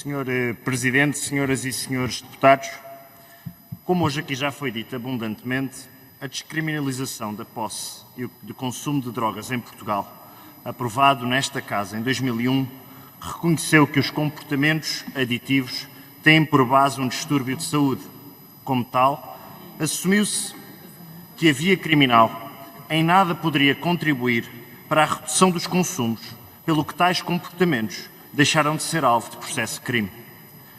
Senhor Presidente, senhoras e senhores deputados, como hoje aqui já foi dito abundantemente, a descriminalização da posse e do consumo de drogas em Portugal, aprovado nesta Casa em 2001, reconheceu que os comportamentos aditivos têm por base um distúrbio de saúde. Como tal, assumiu-se que a via criminal em nada poderia contribuir para a redução dos consumos, pelo que tais comportamentos deixaram de ser alvo de processo de crime.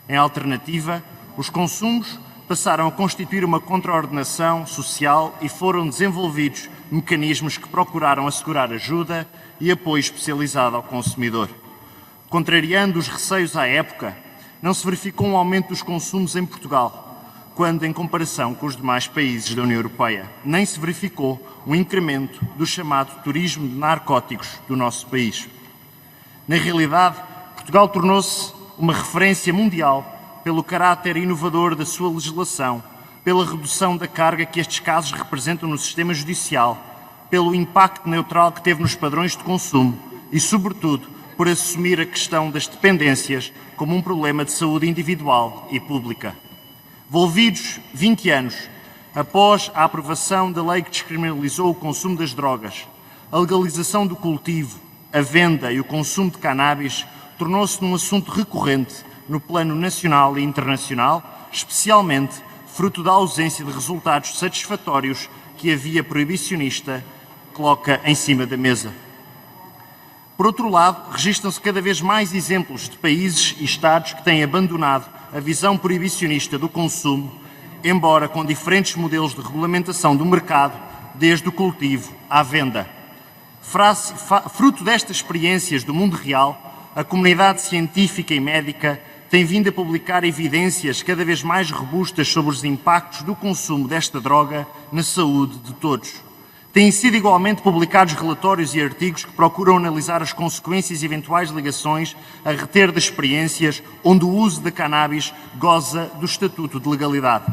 Em alternativa, os consumos passaram a constituir uma contraordenação social e foram desenvolvidos mecanismos que procuraram assegurar ajuda e apoio especializado ao consumidor. Contrariando os receios à época, não se verificou um aumento dos consumos em Portugal, quando em comparação com os demais países da União Europeia, nem se verificou um incremento do chamado turismo de narcóticos do nosso país. Na realidade, Portugal tornou-se uma referência mundial pelo caráter inovador da sua legislação, pela redução da carga que estes casos representam no sistema judicial, pelo impacto neutral que teve nos padrões de consumo e, sobretudo, por assumir a questão das dependências como um problema de saúde individual e pública. Volvidos 20 anos após a aprovação da lei que descriminalizou o consumo das drogas, a legalização do cultivo, a venda e o consumo de cannabis tornou-se num assunto recorrente no plano nacional e internacional, especialmente fruto da ausência de resultados satisfatórios que a via proibicionista coloca em cima da mesa. Por outro lado, registram-se cada vez mais exemplos de países e Estados que têm abandonado a visão proibicionista do consumo, embora com diferentes modelos de regulamentação do mercado, desde o cultivo à venda. Fruto destas experiências do mundo real, a comunidade científica e médica tem vindo a publicar evidências cada vez mais robustas sobre os impactos do consumo desta droga na saúde de todos. Têm sido igualmente publicados relatórios e artigos que procuram analisar as consequências e eventuais ligações a reter das experiências onde o uso da cannabis goza do estatuto de legalidade.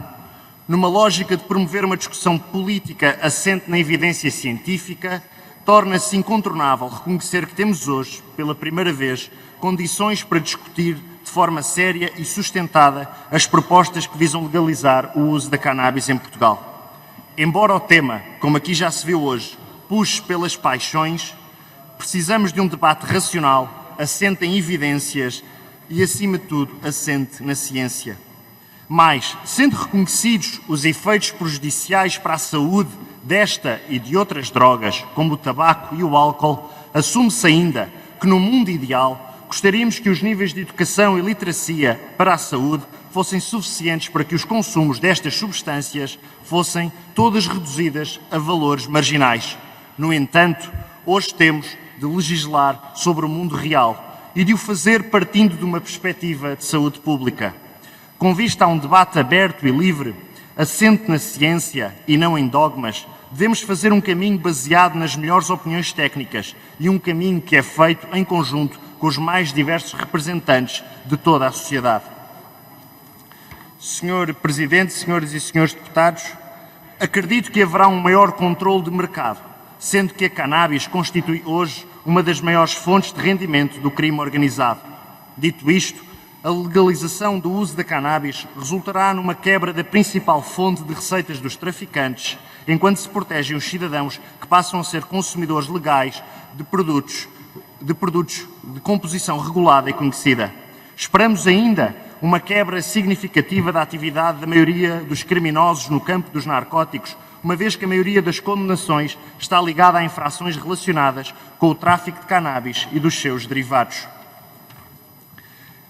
Numa lógica de promover uma discussão política assente na evidência científica, torna-se incontornável reconhecer que temos hoje, pela primeira vez, condições para discutir de forma séria e sustentada as propostas que visam legalizar o uso da cannabis em Portugal. Embora o tema, como aqui já se viu hoje, puxe pelas paixões, precisamos de um debate racional, assente em evidências e, acima de tudo, assente na ciência. Mas, sendo reconhecidos os efeitos prejudiciais para a saúde desta e de outras drogas, como o tabaco e o álcool, assume-se ainda que, no mundo ideal, gostaríamos que os níveis de educação e literacia para a saúde fossem suficientes para que os consumos destas substâncias fossem todas reduzidas a valores marginais. No entanto, hoje temos de legislar sobre o mundo real e de o fazer partindo de uma perspectiva de saúde pública. Com vista a um debate aberto e livre, assente na ciência e não em dogmas, devemos fazer um caminho baseado nas melhores opiniões técnicas e um caminho que é feito em conjunto com os mais diversos representantes de toda a sociedade. Senhor Presidente, senhoras e senhores deputados, acredito que haverá um maior controle de mercado, sendo que a cannabis constitui hoje uma das maiores fontes de rendimento do crime organizado. Dito isto, a legalização do uso da cannabis resultará numa quebra da principal fonte de receitas dos traficantes, enquanto se protegem os cidadãos que passam a ser consumidores legais de produtos de composição regulada e conhecida. Esperamos ainda uma quebra significativa da atividade da maioria dos criminosos no campo dos narcóticos, uma vez que a maioria das condenações está ligada a infrações relacionadas com o tráfico de cannabis e dos seus derivados.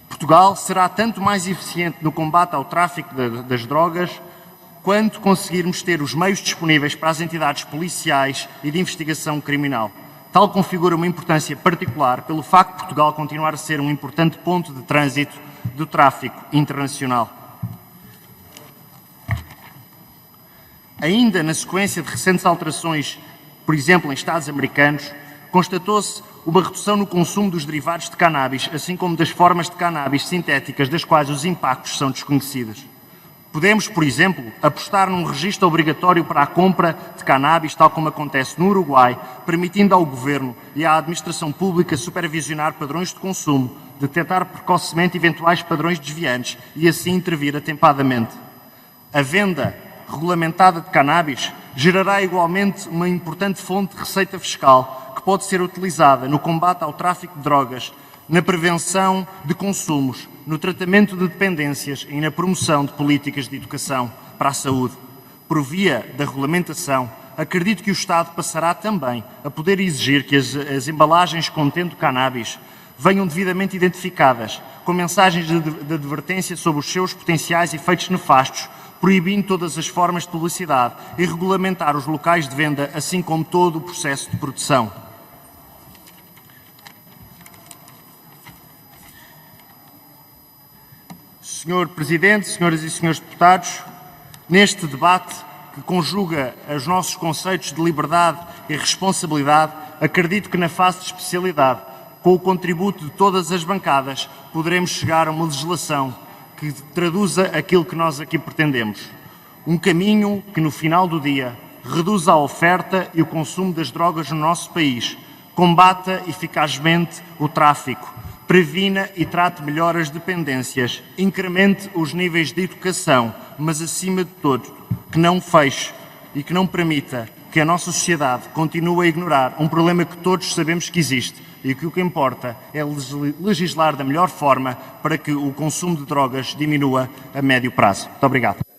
Portugal será tanto mais eficiente no combate ao tráfico das drogas quanto conseguirmos ter os meios disponíveis para as entidades policiais e de investigação criminal. Tal configura uma importância particular pelo facto de Portugal continuar a ser um importante ponto de trânsito do tráfico internacional. Ainda na sequência de recentes alterações, por exemplo, em Estados americanos, constatou-se uma redução no consumo dos derivados de cannabis, assim como das formas de cannabis sintéticas, das quais os impactos são desconhecidos. Podemos, por exemplo, apostar num registro obrigatório para a compra de cannabis, tal como acontece no Uruguai, permitindo ao Governo e à administração pública supervisionar padrões de consumo, detectar precocemente eventuais padrões desviantes e assim intervir atempadamente. A venda regulamentada de cannabis gerará igualmente uma importante fonte de receita fiscal que pode ser utilizada no combate ao tráfico de drogas, na prevenção de consumos, no tratamento de dependências e na promoção de políticas de educação para a saúde. Por via da regulamentação, acredito que o Estado passará também a poder exigir que as embalagens contendo cannabis venham devidamente identificadas, com mensagens de advertência sobre os seus potenciais efeitos nefastos, proibindo todas as formas de publicidade e regulamentar os locais de venda, assim como todo o processo de produção. Senhor Presidente, senhoras e senhores deputados, neste debate que conjuga os nossos conceitos de liberdade e responsabilidade, acredito que na fase de especialidade, com o contributo de todas as bancadas, poderemos chegar a uma legislação que traduza aquilo que nós aqui pretendemos. Um caminho que, no final do dia, reduza a oferta e o consumo das drogas no nosso país, combata eficazmente o tráfico, previna e trate melhor as dependências, incremente os níveis de educação, mas, acima de tudo, que não feche e que não permita que a nossa sociedade continue a ignorar um problema que todos sabemos que existe e que o que importa é legislar da melhor forma para que o consumo de drogas diminua a médio prazo. Muito obrigado.